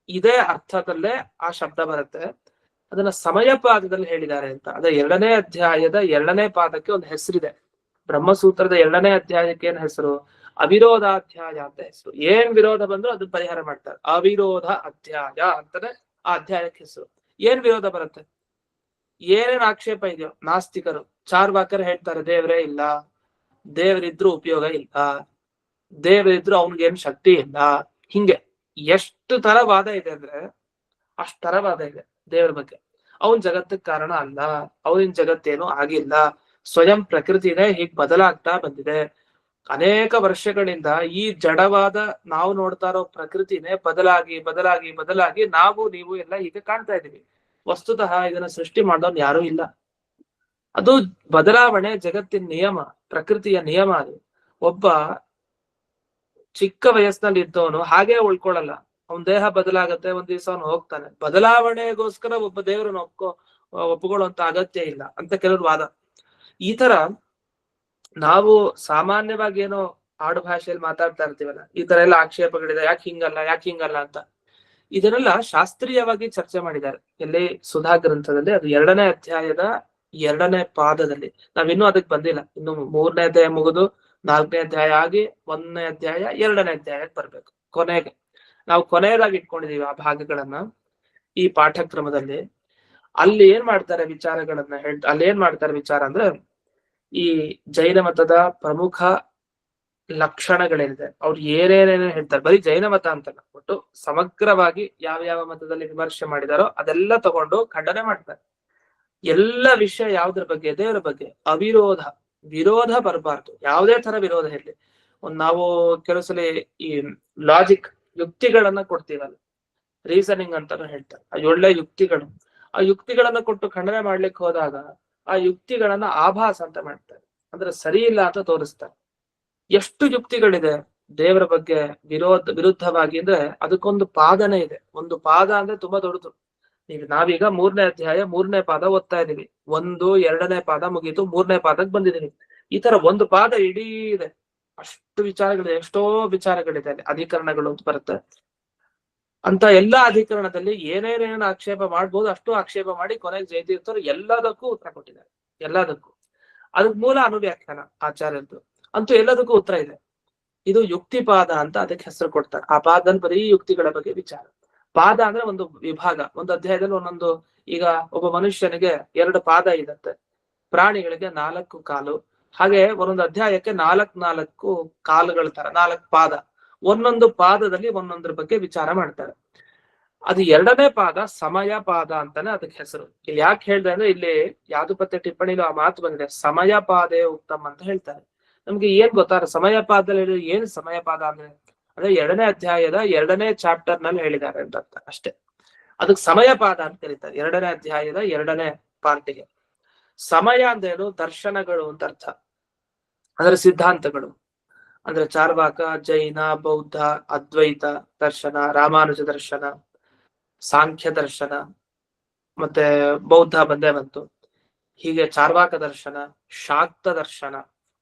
ಇದೇ ಅರ್ಥದಲ್ಲೇ ಆ ಶಬ್ದ ಬರುತ್ತೆ. ಅದನ್ನ ಸಮಯ ಪಾದದಲ್ಲಿ ಹೇಳಿದ್ದಾರೆ ಅಂತ. ಅದ 2ನೇ ಅಧ್ಯಾಯದ 2ನೇ ಪಾದಕ್ಕೆ ಒಂದು ಹೆಸರಿದೆ. ಬ್ರಹ್ಮಸೂತ್ರದ 2ನೇ ಅಧ್ಯಾಯಕ್ಕೆ ಏನ್ ಹೆಸರು? ಅವಿರೋಧಾಧ್ಯಾಯ ಅಂತ ಹೆಸರು. ಏನ್ ವಿರೋಧ ಬಂದ್ರು ಅದನ್ನ ಪರಿಹಾರ ಮಾಡ್ತಾರೆ, ಅವಿರೋಧ ಅಧ್ಯಾಯ ಅಂತಾನೆ ಆ ಅಧ್ಯಾಯಕ್ಕೆ ಹೆಸರು. ಏನ್ ವಿರೋಧ ಬರುತ್ತೆ? ಏನೇನ್ ಆಕ್ಷೇಪ ಇದೆಯೋ, ನಾಸ್ತಿಕರು ಚಾರ್ವಾಕರು ಹೇಳ್ತಾರೆ ದೇವರೇ ಇಲ್ಲ, ದೇವರಿದ್ರು ಉಪಯೋಗ ಇಲ್ಲ, ದೇವರಿದ್ರು ಅವನಿಗೇನ್ ಶಕ್ತಿ ಇಲ್ಲ. ಹಿಂಗೆ ಎಷ್ಟು ತರ ವಾದ ಇದೆ ಅಂದ್ರೆ ಅಷ್ಟರ ವಾದ ಇದೆ ದೇವರ ಬಗ್ಗೆ. ಅವನ್ ಜಗತ್ತಕ್ಕೆ ಕಾರಣ ಅಲ್ಲ, ಅವನಿನ್ ಜಗತ್ತೇನು ಆಗಿಲ್ಲ, ಸ್ವಯಂ ಪ್ರಕೃತಿನೇ ಹೀಗ್ ಬದಲಾಗ್ತಾ ಬಂದಿದೆ. ಅನೇಕ ವರ್ಷಗಳಿಂದ ಈ ಜಡವಾದ ನಾವು ನೋಡ್ತಾ ಇರೋ ಪ್ರಕೃತಿನೇ ಬದಲಾಗಿ ಬದಲಾಗಿ ಬದಲಾಗಿ ನಾವು ನೀವು ಎಲ್ಲ ಹೀಗೆ ಕಾಣ್ತಾ ಇದೀವಿ. ವಸ್ತುತಃ ಇದನ್ನ ಸೃಷ್ಟಿ ಮಾಡೋನ್ ಯಾರೂ ಇಲ್ಲ. ಅದು ಬದಲಾವಣೆ ಜಗತ್ತಿನ ನಿಯಮ, ಪ್ರಕೃತಿಯ ನಿಯಮ. ಅದು ಒಬ್ಬ ಚಿಕ್ಕ ವಯಸ್ಸಿನಲ್ಲಿ ಇದ್ದವನು ಹಾಗೆ ಉಳ್ಕೊಳ್ಳಲ್ಲ, ಅವನ್ ದೇಹ ಬದಲಾಗತ್ತೆ, ಒಂದ್ ದಿವ್ಸ ಅವನು ಹೋಗ್ತಾನೆ. ಬದಲಾವಣೆಗೋಸ್ಕರ ಒಬ್ಬ ದೇವರನ್ನ ಒಪ್ಕೊಳ್ಳುವಂತ ಅಗತ್ಯ ಇಲ್ಲ ಅಂತ ಕೆಲವರು ವಾದ. ಈ ತರ ನಾವು ಸಾಮಾನ್ಯವಾಗಿ ಏನೋ ಆಡು ಭಾಷೆಯಲ್ಲಿ ಮಾತಾಡ್ತಾ ಇರ್ತೀವಲ್ಲ, ಈ ತರ ಎಲ್ಲ ಆಕ್ಷೇಪಗಳಿದೆ, ಯಾಕೆ ಹಿಂಗಲ್ಲ ಅಂತ. ಇದನ್ನೆಲ್ಲ ಶಾಸ್ತ್ರೀಯವಾಗಿ ಚರ್ಚೆ ಮಾಡಿದ್ದಾರೆ ಎಲ್ಲಿ? ಸುಧಾ ಗ್ರಂಥದಲ್ಲಿ. ಅದು 2ನೇ ಅಧ್ಯಾಯದ 2ನೇ ಪಾದದಲ್ಲಿ. ನಾವಿನ್ನೂ ಅದಕ್ಕೆ ಬಂದಿಲ್ಲ. ಇನ್ನು 3ನೇ ಅಧ್ಯಾಯ ಮುಗಿದು 4ನೇ ಅಧ್ಯಾಯ ಆಗಿ 1ನೇ ಅಧ್ಯಾಯ 2ನೇ ಅಧ್ಯಾಯಕ್ಕೆ ಬರ್ಬೇಕು. ಕೊನೆಗೆ ನಾವು ಕೊನೆಯದಾಗಿ ಇಟ್ಕೊಂಡಿದೀವಿ ಆ ಭಾಗಗಳನ್ನ ಈ ಪಾಠಕ್ರಮದಲ್ಲಿ. ಅಲ್ಲಿ ಏನ್ ಮಾಡ್ತಾರೆ ವಿಚಾರಗಳನ್ನ ಅಲ್ಲಿ ಏನ್ ಮಾಡ್ತಾರೆ ವಿಚಾರ ಅಂದ್ರೆ, ಈ ಜೈನ ಮತದ ಪ್ರಮುಖ ಲಕ್ಷಣಗಳೇನಿದೆ, ಅವ್ರು ಏನೇನೇನು ಹೇಳ್ತಾರೆ, ಬರೀ ಜೈನ ಮತ ಅಂತಲ್ಲ, ಒಟ್ಟು ಸಮಗ್ರವಾಗಿ ಯಾವ ಯಾವ ಮತದಲ್ಲಿ ವಿಮರ್ಶೆ ಮಾಡಿದಾರೋ ಅದೆಲ್ಲ ತಗೊಂಡು ಖಂಡನೆ ಮಾಡ್ತಾರೆ. ಎಲ್ಲ ವಿಷಯ ಯಾವ್ದ್ರ ಬಗ್ಗೆ, ದೇವರ ಬಗ್ಗೆ. ಅವಿರೋಧ, ವಿರೋಧ ಬರಬಾರ್ದು, ಯಾವುದೇ ತರ ವಿರೋಧ ಇರ್ಲಿ. ನಾವು ಕೆಲವು ಸಲ ಈ ಲಾಜಿಕ್ ಯುಕ್ತಿಗಳನ್ನ ಕೊಡ್ತೀವಲ್ಲ, ರೀಸನಿಂಗ್ ಅಂತಾನು ಹೇಳ್ತಾರೆ, ಆ ಒಳ್ಳೆ ಯುಕ್ತಿಗಳು. ಆ ಯುಕ್ತಿಗಳನ್ನ ಕೊಟ್ಟು ಖಂಡನೆ ಮಾಡ್ಲಿಕ್ಕೆ ಹೋದಾಗ ಆ ಯುಕ್ತಿಗಳನ್ನ ಆಭಾಸ ಅಂತ ಮಾಡ್ತಾರೆ, ಅಂದ್ರೆ ಸರಿ ಇಲ್ಲ ಅಂತ ತೋರಿಸ್ತಾರೆ. ಎಷ್ಟು ಯುಕ್ತಿಗಳಿದೆ ದೇವರ ಬಗ್ಗೆ ವಿರುದ್ಧವಾಗಿ, ಅಂದ್ರೆ ಅದಕ್ಕೊಂದು ಪಾದನೆ ಇದೆ. ಒಂದು ಪಾದ ಅಂದ್ರೆ ತುಂಬಾ ದೊಡ್ಡದು. ನಾವೀಗ 3ನೇ ಅಧ್ಯಾಯ 3ನೇ ಪಾದ ಓದ್ತಾ ಇದೀವಿ. 1, 2ನೇ ಪಾದ ಮುಗೀತು, 3ನೇ ಪಾದಕ್ಕೆ ಬಂದಿದೀವಿ. ಈ ತರ ಒಂದು ಪಾದ ಇಡೀ ಇದೆ. ಅಷ್ಟು ವಿಚಾರಗಳಿದೆ, ಎಷ್ಟೋ ವಿಚಾರಗಳಿದೆ ಅಲ್ಲಿ. ಅಧಿಕರಣಗಳು ಅಂತ ಬರುತ್ತೆ. ಅಂತ ಎಲ್ಲಾ ಅಧಿಕರಣದಲ್ಲಿ ಏನೇನೇನು ಆಕ್ಷೇಪ ಮಾಡ್ಬೋದು ಅಷ್ಟು ಆಕ್ಷೇಪ ಮಾಡಿ ಕೊನೆಗೆ ಜಯತೀರ್ಥರು ಎಲ್ಲದಕ್ಕೂ ಉತ್ತರ ಕೊಟ್ಟಿದ್ದಾರೆ. ಎಲ್ಲದಕ್ಕೂ ಅದಕ್ಕೆ ಮೂಲ ಅನುವ್ಯಾಖ್ಯಾನ ಆಚಾರ್ಯದ್ದು. ಅಂತೂ ಎಲ್ಲದಕ್ಕೂ ಉತ್ತರ ಇದೆ. ಇದು ಯುಕ್ತಿಪಾದ ಅಂತ ಅದಕ್ಕೆ ಹೆಸರು ಕೊಡ್ತಾರೆ. ಆ ಪಾದದಲ್ಲಿ ಬರೀ ಯುಕ್ತಿಗಳ ಬಗ್ಗೆ ವಿಚಾರ. ಪಾದ ಅಂದ್ರೆ ಒಂದು ವಿಭಾಗ. ಒಂದು ಅಧ್ಯಾಯದಲ್ಲಿ ಒಂದೊಂದು, ಈಗ ಒಬ್ಬ ಮನುಷ್ಯನಿಗೆ 2 ಪಾದ ಇರುತ್ತೆ, ಪ್ರಾಣಿಗಳಿಗೆ 4 ಕಾಲು, ಹಾಗೆ ಒಂದೊಂದು ಅಧ್ಯಾಯಕ್ಕೆ 4 ಕಾಲುಗಳ ತರ 4 ಪಾದ. ಒಂದೊಂದು ಪಾದದಲ್ಲಿ ಒಂದೊಂದ್ರ ಬಗ್ಗೆ ವಿಚಾರ ಮಾಡ್ತಾರೆ. ಅದು 2ನೇ ಪಾದ ಸಮಯ ಪಾದ ಅಂತಾನೆ ಅದಕ್ಕೆ ಹೆಸರು. ಇಲ್ಲಿ ಯಾಕೆ ಹೇಳ್ದೆ ಅಂದ್ರೆ, ಇಲ್ಲಿ ಯಾದುಪತ್ಯ ಟಿಪ್ಪಣಿಲು ಆ ಮಾತು ಬಂದಿದೆ, ಸಮಯ ಪಾದೇ ಉತ್ತಮ ಅಂತ ಹೇಳ್ತಾರೆ. ನಮ್ಗೆ ಏನ್ ಗೊತ್ತಾರ ಸಮಯ ಪಾದದಲ್ಲಿ ಏನ್ ಸಮಯ ಪಾದ ಅಂದ್ರೆ 2ನೇ ಅಧ್ಯಾಯದ 2ನೇ ಚಾಪ್ಟರ್ ನಲ್ಲಿ ಹೇಳಿದ್ದಾರೆ ಅಂತ ಅರ್ಥ ಅಷ್ಟೇ. ಅದಕ್ಕೆ ಸಮಯ ಪಾದ ಅಂತ ಕರೀತಾರೆ. 2ನೇ ಅಧ್ಯಾಯದ 2ನೇ ಪಾರ್ಟಿಗೆ. ಸಮಯ ಅಂದ್ರೇನು? ದರ್ಶನಗಳು ಅಂತ ಅರ್ಥ. ಅಂದ್ರೆ ಸಿದ್ಧಾಂತಗಳು, ಅಂದ್ರೆ ಚಾರ್ವಾಕ, ಜೈನ, ಬೌದ್ಧ, ಅದ್ವೈತ ದರ್ಶನ, ರಾಮಾನುಜ ದರ್ಶನ, ಸಾಂಖ್ಯ ದರ್ಶನ, ಮತ್ತೆ ಬೌದ್ಧ ಬಂದೇ ಬಂತು. ಹೀಗೆ ಚಾರ್ವಾಕ ದರ್ಶನ, ಶಾಕ್ತ ದರ್ಶನ,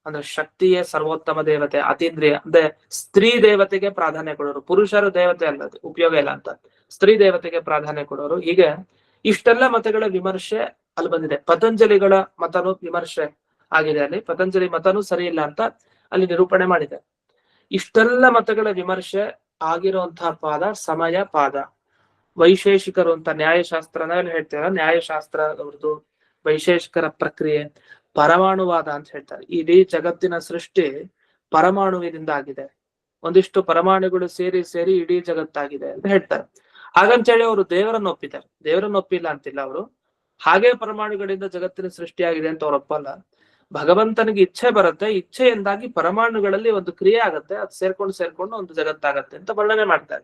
ಅಂದ್ರೆ ಶಕ್ತಿಯೇ ಸರ್ವೋತ್ತಮ ದೇವತೆ, ಅತೀಂದ್ರಿಯ, ಅಂದ್ರೆ ಸ್ತ್ರೀ ದೇವತೆಗೆ ಪ್ರಾಧಾನ್ಯ ಕೊಡೋರು, ಪುರುಷರ ದೇವತೆ ಅಲ್ಲ, ಉಪಯೋಗ ಇಲ್ಲ ಅಂತ ಸ್ತ್ರೀ ದೇವತೆಗೆ ಪ್ರಾಧಾನ್ಯ ಕೊಡೋರು. ಹೀಗೆ ಇಷ್ಟೆಲ್ಲ ಮತಗಳ ವಿಮರ್ಶೆ ಅಲ್ಲಿ ಬಂದಿದೆ. ಪತಂಜಲಿಗಳ ಮತನು ವಿಮರ್ಶೆ ಆಗಿದೆ ಅಲ್ಲಿ. ಪತಂಜಲಿ ಮತನು ಸರಿ ಇಲ್ಲ ಅಂತ ಅಲ್ಲಿ ನಿರೂಪಣೆ ಮಾಡಿದೆ. ಇಷ್ಟೆಲ್ಲ ಮತಗಳ ವಿಮರ್ಶೆ ಆಗಿರುವಂತಹ ಪಾದ ಸಮಯ ಪಾದ. ವೈಶೇಷಿಕರು ಅಂತ ನ್ಯಾಯಶಾಸ್ತ್ರನಲ್ಲಿ ಹೇಳ್ತಾರೆ. ನ್ಯಾಯಶಾಸ್ತ್ರ ಅವ್ರದ್ದು ವೈಶೇಷಿಕರ ಪ್ರಕ್ರಿಯೆ ಪರಮಾಣುವಾದ ಅಂತ ಹೇಳ್ತಾರೆ. ಇಡೀ ಜಗತ್ತಿನ ಸೃಷ್ಟಿ ಪರಮಾಣುವಿನಿಂದ ಆಗಿದೆ, ಒಂದಿಷ್ಟು ಪರಮಾಣುಗಳು ಸೇರಿ ಸೇರಿ ಇಡೀ ಜಗತ್ತಾಗಿದೆ ಅಂತ ಹೇಳ್ತಾರೆ. ಹಾಗಂತೇಳಿ ಅವರು ದೇವರನ್ನು ಒಪ್ಪಿದ್ದಾರೆ, ದೇವರನ್ನು ಒಪ್ಪಿಲ್ಲ ಅಂತಿಲ್ಲ ಅವರು. ಹಾಗೆ ಪರಮಾಣುಗಳಿಂದ ಜಗತ್ತಿನ ಸೃಷ್ಟಿಯಾಗಿದೆ ಅಂತ ಅವ್ರು ಒಪ್ಪಲ್ಲ. ಭಗವಂತನಿಗೆ ಇಚ್ಛೆ ಬರುತ್ತೆ, ಇಚ್ಛೆಯಿಂದಾಗಿ ಪರಮಾಣುಗಳಲ್ಲಿ ಒಂದು ಕ್ರಿಯೆ ಆಗತ್ತೆ, ಅದು ಸೇರ್ಕೊಂಡು ಒಂದು ಜಗತ್ತಾಗತ್ತೆ ಅಂತ ವರ್ಣನೆ ಮಾಡ್ತಾರೆ.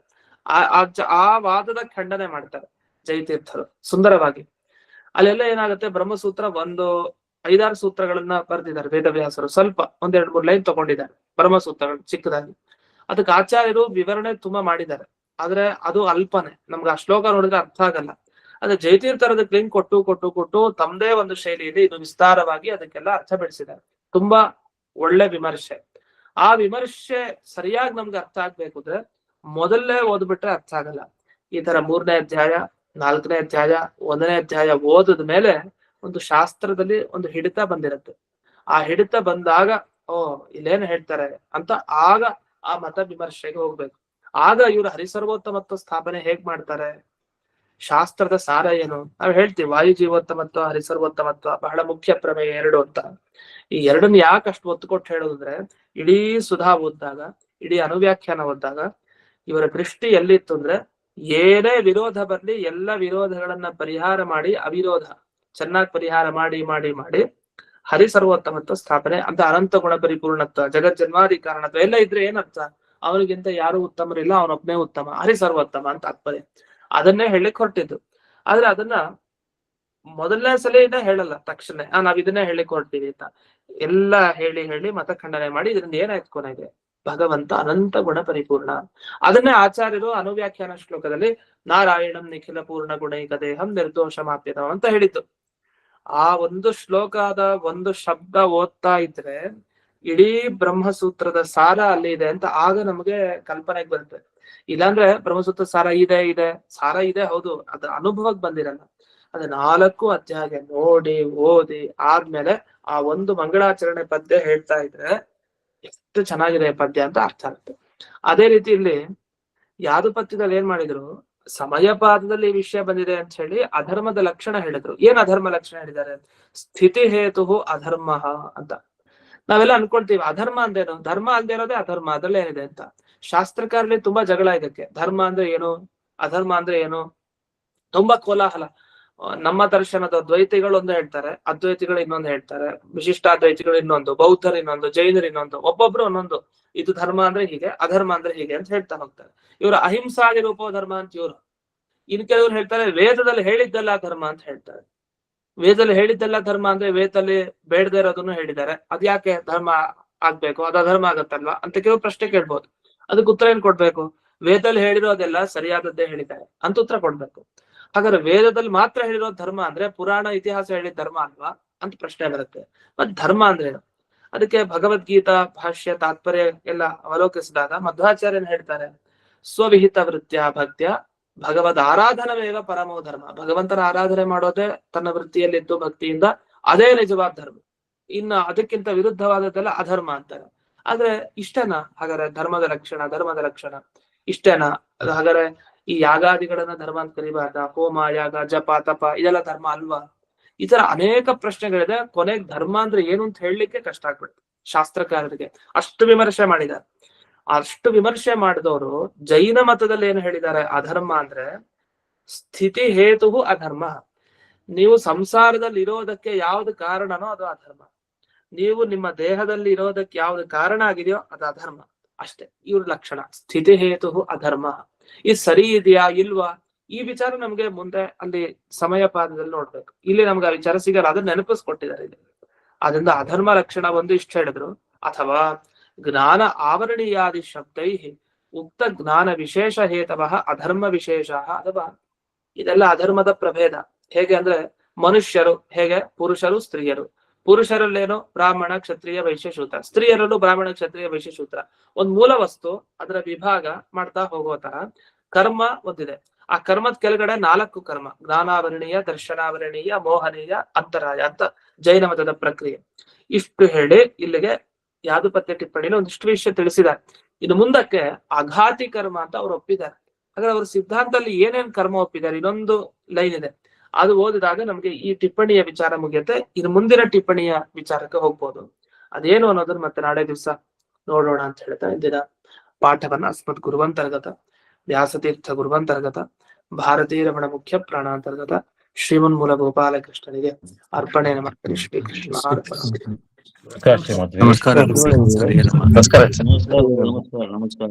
ಆ ವಾದದ ಖಂಡನೆ ಮಾಡ್ತಾರೆ ಜಯತೀರ್ಥರು ಸುಂದರವಾಗಿ. ಅಲ್ಲೆಲ್ಲ ಏನಾಗುತ್ತೆ, ಬ್ರಹ್ಮಸೂತ್ರ ಒಂದು 5-6 ಸೂತ್ರಗಳನ್ನ ಬರೆದಿದ್ದಾರೆ ವೇದವ್ಯಾಸರು. ಸ್ವಲ್ಪ 1-2-3 ಲೈನ್ ತಗೊಂಡಿದ್ದಾರೆ ಬ್ರಹ್ಮಸೂತ್ರಗಳು ಚಿಕ್ಕದಾಗಿ. ಅದಕ್ಕೆ ಆಚಾರ್ಯರು ವಿವರಣೆ ತುಂಬಾ ಮಾಡಿದ್ದಾರೆ, ಆದ್ರೆ ಅದು ಅಲ್ಪನೆ, ನಮ್ಗೆ ಆ ಶ್ಲೋಕ ನೋಡಿದ್ರೆ ಅರ್ಥ ಆಗಲ್ಲ. ಅದೇ ಜಯತೀರ್ಥರು ಅದಕ್ಕೆ ಲಿಂಕ್ ಕೊಟ್ಟು ತಮ್ಮದೇ ಒಂದು ಶೈಲಿಯಲ್ಲಿ ಇದು ವಿಸ್ತಾರವಾಗಿ ಅದಕ್ಕೆಲ್ಲ ಅರ್ಥ ಬೆಳೆಸಿದ್ದಾರೆ. ತುಂಬಾ ಒಳ್ಳೆ ವಿಮರ್ಶೆ. ಆ ವಿಮರ್ಶೆ ಸರಿಯಾಗಿ ನಮ್ಗೆ ಅರ್ಥ ಆಗ್ಬೇಕು ಅಂದ್ರೆ ಮೊದಲೇ ಓದ್ಬಿಟ್ರೆ ಅರ್ಥ ಆಗಲ್ಲ. ಈ ತರ 3ನೇ ಅಧ್ಯಾಯ 4ನೇ ಅಧ್ಯಾಯ 1ನೇ ಅಧ್ಯಾಯ ಓದದ ಮೇಲೆ ಒಂದು ಶಾಸ್ತ್ರದಲ್ಲಿ ಒಂದು ಹಿಡಿತ ಬಂದಿರುತ್ತೆ. ಆ ಹಿಡಿತ ಬಂದಾಗ ಇಲ್ಲೇನು ಹೇಳ್ತಾರೆ ಅಂತ ಆಗ ಆ ಮತ ವಿಮರ್ಶೆಗೆ ಹೋಗ್ಬೇಕು. ಆಗ ಇವರು ಹರಿಸರ್ವೋತ್ತಮತ್ವ ಸ್ಥಾಪನೆ ಹೇಗ್ ಮಾಡ್ತಾರೆ, ಶಾಸ್ತ್ರದ ಸಾರ ಏನು ನಾವ್ ಹೇಳ್ತೀವಿ. ವಾಯು ಜೀವೋತ್ತಮತ್ವ ಹರಿಸರ್ವೋತ್ತಮತ್ವ ಬಹಳ ಮುಖ್ಯ ಪ್ರಮೇಯ 2 ಅಂತ. ಈ 2ನ್ನ ಯಾಕೆ ಅಷ್ಟು ಒತ್ತು ಕೊಟ್ಟು ಹೇಳೋದಂದ್ರೆ, ಇಡೀ ಸುಧಾ ಓದಿದಾಗ, ಇಡೀ ಅನುವ್ಯಾಖ್ಯಾನ ಓದಿದಾಗ ಇವರ ದೃಷ್ಟಿ ಎಲ್ಲಿತ್ತು ಅಂದ್ರೆ, ಏನೇ ವಿರೋಧ ಬರ್ಲಿ ಎಲ್ಲ ವಿರೋಧಗಳನ್ನ ಪರಿಹಾರ ಮಾಡಿ ಅವಿರೋಧ ಚೆನ್ನಾಗಿ ಪರಿಹಾರ ಮಾಡಿ ಮಾಡಿ ಮಾಡಿ ಹರಿಸರ್ವೋತ್ತಮತ್ವ ಸ್ಥಾಪನೆ ಅಂತ. ಅನಂತ ಗುಣ ಪರಿಪೂರ್ಣತ್ವ, ಜಗಜ್ಜನ್ಮಾದಿ ಕಾರಣತ್ವ ಎಲ್ಲ ಇದ್ರೆ ಏನರ್ಥ, ಅವನಿಗಿಂತ ಯಾರು ಉತ್ತಮರಿಲ್ಲ, ಅವನೊಬ್ಬನೇ ಉತ್ತಮ, ಹರಿಸರ್ವೋತ್ತಮ ಅಂತ ತಾತ್ಪರ್ಯ. ಅದನ್ನೇ ಹೇಳಿಕ್ ಹೊರಟಿದ್ದು. ಆದ್ರೆ ಅದನ್ನ ಮೊದಲನೇ ಸಲಿನ ಹೇಳಲ್ಲ ತಕ್ಷಣ, ನಾವ್ ಇದನ್ನೇ ಹೇಳಿಕ್ ಹೊರಟಿವಿ ಅಂತ ಎಲ್ಲ ಹೇಳಿ ಮತ ಖಂಡನೆ ಮಾಡಿ ಇದರಿಂದ ಏನಾಯ್ತು ಕೊನೆಗೆ, ಭಗವಂತ ಅನಂತ ಗುಣ ಪರಿಪೂರ್ಣ. ಅದನ್ನೇ ಆಚಾರ್ಯರು ಅನುವ್ಯಾಖ್ಯಾನ ಶ್ಲೋಕದಲ್ಲಿ ನಾರಾಯಣಂ ನಿಖಿಲ ಪೂರ್ಣ ಗುಣೈಕ ದೇಹಂ ನಿರ್ದೋಷಮಾಪ್ಯತಂ ಅಂತ ಹೇಳಿದ್ದು. ಆ ಒಂದು ಶ್ಲೋಕದ ಒಂದು ಶಬ್ದ ಓದ್ತಾ ಇದ್ರೆ ಇಡೀ ಬ್ರಹ್ಮಸೂತ್ರದ ಸಾರ ಅಲ್ಲಿ ಇದೆ ಅಂತ ಆಗ ನಮಗೆ ಕಲ್ಪನೆಗೆ ಬರುತ್ತೆ. ಇಲ್ಲಾಂದ್ರೆ ಬ್ರಹ್ಮಸೂತ್ರ ಸಾರ ಇದೆ ಹೌದು, ಅದ್ರ ಅನುಭವಕ್ಕೆ ಬಂದಿರಲ್ಲ. ಅದ 4 ಅಧ್ಯಾಯ ನೋಡಿ ಓದಿ ಆದ್ಮೇಲೆ ಆ ಒಂದು ಮಂಗಳಾಚರಣೆ ಪದ್ಯ ಹೇಳ್ತಾ ಇದ್ರೆ ಎಷ್ಟು ಚೆನ್ನಾಗಿದೆ ಪದ್ಯ ಅಂತ ಅರ್ಥ ಆಗುತ್ತೆ. ಅದೇ ರೀತಿ ಇಲ್ಲಿ ಯಾದುಪತ್ಯದಲ್ಲಿ ಏನ್ ಮಾಡಿದ್ರು, ಸಮಯ ಪಾದದಲ್ಲಿ ಈ ವಿಷಯ ಬಂದಿದೆ ಅಂತ ಹೇಳಿ ಅಧರ್ಮದ ಲಕ್ಷಣ ಹೇಳಿದ್ರು. ಏನ್ ಅಧರ್ಮ ಲಕ್ಷಣ ಹೇಳಿದ್ದಾರೆ, ಸ್ಥಿತಿ ಹೇತು ಅಧರ್ಮ ಅಂತ. ನಾವೆಲ್ಲ ಅನ್ಕೊಳ್ತೀವಿ ಅಧರ್ಮ ಅಂದೇನು, ಧರ್ಮ ಅಲ್ದೇ ಇರೋದೇ ಅಧರ್ಮ, ಅದ್ರಲ್ಲೇ ಏನಿದೆ ಅಂತ. ಶಾಸ್ತ್ರಕಾರರಲ್ಲಿ ತುಂಬಾ ಜಗಳ ಇದಕ್ಕೆ. ಧರ್ಮ ಅಂದ್ರೆ ಏನು, ಅಧರ್ಮ ಅಂದ್ರೆ ಏನು, ತುಂಬಾ ಕೋಲಾಹಲ. ನಮ್ಮ ದರ್ಶನದ ದ್ವೈತಿಗಳು ಒಂದು ಹೇಳ್ತಾರೆ, ಅದ್ವೈತಿಗಳು ಇನ್ನೊಂದು ಹೇಳ್ತಾರೆ, ವಿಶಿಷ್ಟಾದ್ವೈತಿಗಳು ಇನ್ನೊಂದು, ಬೌದ್ಧರು ಇನ್ನೊಂದು, ಜೈನರು ಇನ್ನೊಂದು, ಒಬ್ಬೊಬ್ರು ಒಂದೊಂದು. ಇದು ಧರ್ಮ ಅಂದ್ರೆ ಹೀಗೆ, ಅಧರ್ಮ ಅಂದ್ರೆ ಹೀಗೆ ಅಂತ ಹೇಳ್ತಾ ಹೋಗ್ತಾರೆ. ಇವರು ಅಹಿಂಸಾದಿ ರೂಪೋ ಧರ್ಮ ಅಂತ ಇವರು. ಇನ್ ಕೆಲವರು ಹೇಳ್ತಾರೆ ವೇದದಲ್ಲಿ ಹೇಳಿದ್ದೆಲ್ಲ ಧರ್ಮ ಅಂತ ಹೇಳ್ತಾರೆ. ವೇದದಲ್ಲಿ ಹೇಳಿದ್ದೆಲ್ಲ ಧರ್ಮ ಅಂದ್ರೆ ವೇದದಲ್ಲಿ ಬೇಡದೇ ಇರೋದನ್ನು ಹೇಳಿದ್ದಾರೆ, ಅದ್ಯಾಕೆ ಧರ್ಮ ಆಗ್ಬೇಕು, ಅದು ಅಧರ್ಮ ಆಗತ್ತಲ್ವಾ ಅಂತ ಕೆಲವು ಪ್ರಶ್ನೆ ಕೇಳ್ಬೋದು. ಅದಕ್ಕೆ ಉತ್ತರ ಏನ್ ಕೊಡ್ಬೇಕು? ವೇದದಲ್ಲಿ ಹೇಳಿರೋದೆಲ್ಲ ಸರಿಯಾದದ್ದೇ ಹೇಳಿದ್ದಾರೆ ಅಂತ ಉತ್ತರ ಕೊಡ್ಬೇಕು. ಹಾಗಾದ್ರೆ ವೇದದಲ್ಲಿ ಮಾತ್ರ ಹೇಳಿರೋ ಧರ್ಮ ಅಂದ್ರೆ ಪುರಾಣ ಇತಿಹಾಸ ಹೇಳಿದ ಧರ್ಮ ಅಲ್ವಾ ಅಂತ ಪ್ರಶ್ನೆ ಬರುತ್ತೆ. ಮತ್ ಧರ್ಮ ಅಂದ್ರೇನು? ಅದಕ್ಕೆ ಭಗವದ್ಗೀತಾ ಭಾಷ್ಯ ತಾತ್ಪರ್ಯ ಎಲ್ಲ ಅವಲೋಕಿಸಿದಾಗ ಮಧ್ವಾಚಾರ್ಯನ್ ಹೇಳ್ತಾರೆ, ಸ್ವವಿಹಿತ ವೃತ್ಯ ಭಕ್ತ್ಯ ಭಗವದ್ ಆರಾಧನವೇವ ಪರಮೋ ಧರ್ಮ. ಭಗವಂತನ ಆರಾಧನೆ ಮಾಡೋದೇ ತನ್ನ ವೃತ್ತಿಯಲ್ಲಿದ್ದು ಭಕ್ತಿಯಿಂದ, ಅದೇ ನಿಜವಾದ ಧರ್ಮ. ಇನ್ನು ಅದಕ್ಕಿಂತ ವಿರುದ್ಧವಾದದ್ದೆಲ್ಲ ಅಧರ್ಮ ಅಂತಾರೆ. ಆದ್ರೆ ಇಷ್ಟೇನಾ ಹಾಗಾದ್ರೆ ಧರ್ಮದ ಲಕ್ಷಣ ಇಷ್ಟೇನಾ? ಹಾಗಾದ್ರೆ ಈ ಯಾಗಾದಿಗಳನ್ನ ಧರ್ಮ ಅಂತ ಕರಿಬಾರ್ದ? ಹೋಮ ಯಾಗ ಜಪ ತಪ ಇದೆಲ್ಲ ಧರ್ಮ ಅಲ್ವಾ? ಈ ತರ ಅನೇಕ ಪ್ರಶ್ನೆಗಳಿದೆ. ಕೊನೆಗೆ ಧರ್ಮ ಅಂದ್ರೆ ಏನು ಅಂತ ಹೇಳಲಿಕ್ಕೆ ಕಷ್ಟ ಆಗ್ಬಿಡುತ್ತೆ ಶಾಸ್ತ್ರಕಾರರಿಗೆ. ಅಷ್ಟು ವಿಮರ್ಶೆ ಮಾಡಿದ್ದಾರೆ. ಅಷ್ಟು ವಿಮರ್ಶೆ ಮಾಡಿದವರು ಜೈನ ಮತದಲ್ಲಿ ಏನು ಹೇಳಿದ್ದಾರೆ? ಅಧರ್ಮ ಅಂದ್ರೆ ಸ್ಥಿತಿ ಹೇತು ಅಧರ್ಮ. ನೀವು ಸಂಸಾರದಲ್ಲಿ ಇರೋದಕ್ಕೆ ಯಾವ್ದು ಕಾರಣನೋ ಅದು ಅಧರ್ಮ. ನೀವು ನಿಮ್ಮ ದೇಹದಲ್ಲಿ ಇರೋದಕ್ಕೆ ಯಾವ್ದು ಕಾರಣ ಆಗಿದೆಯೋ ಅದು ಅಧರ್ಮ ಅಷ್ಟೇ. ಇವ್ರ ಲಕ್ಷಣ ಸ್ಥಿತಿ ಹೇತು ಅಧರ್ಮ. ಇದು ಸರಿ ಇದೆಯಾ ಇಲ್ವಾ ಈ ವಿಚಾರ ನಮ್ಗೆ ಮುಂದೆ ಅಲ್ಲಿ ಸಮಯ ಪಾದದಲ್ಲಿ ನೋಡ್ಬೇಕು. ಇಲ್ಲಿ ನಮ್ಗೆ ಆ ವಿಚಾರ ಸಿಗಲ್ಲ, ಅದನ್ನ ನೆನಪಿಸ್ಕೊಟ್ಟಿದ್ದಾರೆ ಇಲ್ಲಿ. ಅದರಿಂದ ಅಧರ್ಮ ಲಕ್ಷಣ ಒಂದು ಇಷ್ಟ ಹೇಳಿದ್ರು. ಅಥವಾ ಜ್ಞಾನ ಆವರಣೀಯಾದಿ ಶಬ್ದೈ ಉಕ್ತ ಜ್ಞಾನ ವಿಶೇಷ ಹೇತವಃ ಅಧರ್ಮ ವಿಶೇಷ. ಅಥವಾ ಇದೆಲ್ಲ ಅಧರ್ಮದ ಪ್ರಭೇದ. ಹೇಗೆ ಅಂದ್ರೆ ಮನುಷ್ಯರು ಹೇಗೆ ಪುರುಷರು ಸ್ತ್ರೀಯರು, ಪುರುಷರಲ್ಲೇನು ಬ್ರಾಹ್ಮಣ ಕ್ಷತ್ರಿಯ ವೈಶ್ಯ ಶೂದ್ರ, ಸ್ತ್ರೀಯರಲ್ಲೂ ಬ್ರಾಹ್ಮಣ ಕ್ಷತ್ರಿಯ ವೈಶ್ಯ ಶೂದ್ರ. ಒಂದ್ ಮೂಲ ವಸ್ತು ಅದರ ವಿಭಾಗ ಮಾಡ್ತಾ ಹೋಗೋ ತರ ಕರ್ಮ ಒಂದಿದೆ. ಆ ಕರ್ಮದ ಕೆಳಗಡೆ 4 ಕರ್ಮ: ಜ್ಞಾನಾವರಣೀಯ, ದರ್ಶನಾವರಣೀಯ, ಮೋಹನೀಯ, ಅಂತರಾಯ ಅಂತ ಜೈನ ಮತದ ಪ್ರಕ್ರಿಯೆ. ಇಷ್ಟು ಹೇಳಿ ಇಲ್ಲಿಗೆ ಯಾದುಪತ್ಯ ಟಿಪ್ಪಣಿಲಿ ಒಂದಿಷ್ಟು ವಿಷಯ ತಿಳಿಸಿದ್ದಾರೆ. ಇನ್ನು ಮುಂದಕ್ಕೆ ಅಘಾತಿ ಕರ್ಮ ಅಂತ ಅವ್ರು ಒಪ್ಪಿದ್ದಾರೆ. ಹಾಗಾದ್ರೆ ಅವ್ರ ಸಿದ್ಧಾಂತದಲ್ಲಿ ಏನೇನ್ ಕರ್ಮ ಒಪ್ಪಿದ್ದಾರೆ ಇನ್ನೊಂದು ಲೈನ್ ಇದೆ. ಅದು ಓದಿದಾಗ ನಮ್ಗೆ ಈ ಟಿಪ್ಪಣಿಯ ವಿಚಾರ ಮುಗಿಯುತ್ತೆ. ಇನ್ನು ಮುಂದಿನ ಟಿಪ್ಪಣಿಯ ವಿಚಾರಕ್ಕೆ ಹೋಗ್ಬೋದು. ಅದೇನು ಅನ್ನೋದನ್ನ ಮತ್ತೆ ನಾಳೆ ದಿವಸ ನೋಡೋಣ ಅಂತ ಹೇಳ್ತಾ ಇಂದಿನ ಪಾಠವನ್ನ ಅಸ್ಮತ್ ಗುರುವಂತರ್ಗತ ವ್ಯಾಸತೀರ್ಥ ಗುರುವಂತರ್ಗತ ಭಾರತೀಯ ರಮಣ ಮುಖ್ಯ ಪ್ರಾಣಾಂತರ್ಗತ ಶ್ರೀಮನ್ಮೂಲ ಗೋಪಾಲಕೃಷ್ಣನಿಗೆ ಅರ್ಪಣೆ. ನಮಃ. ಶ್ರೀ ಕೃಷ್ಣ ಅರ್ಪಣ. ನಮಸ್ಕಾರ. ನಮಸ್ಕಾರ. ನಮಸ್ಕಾರ.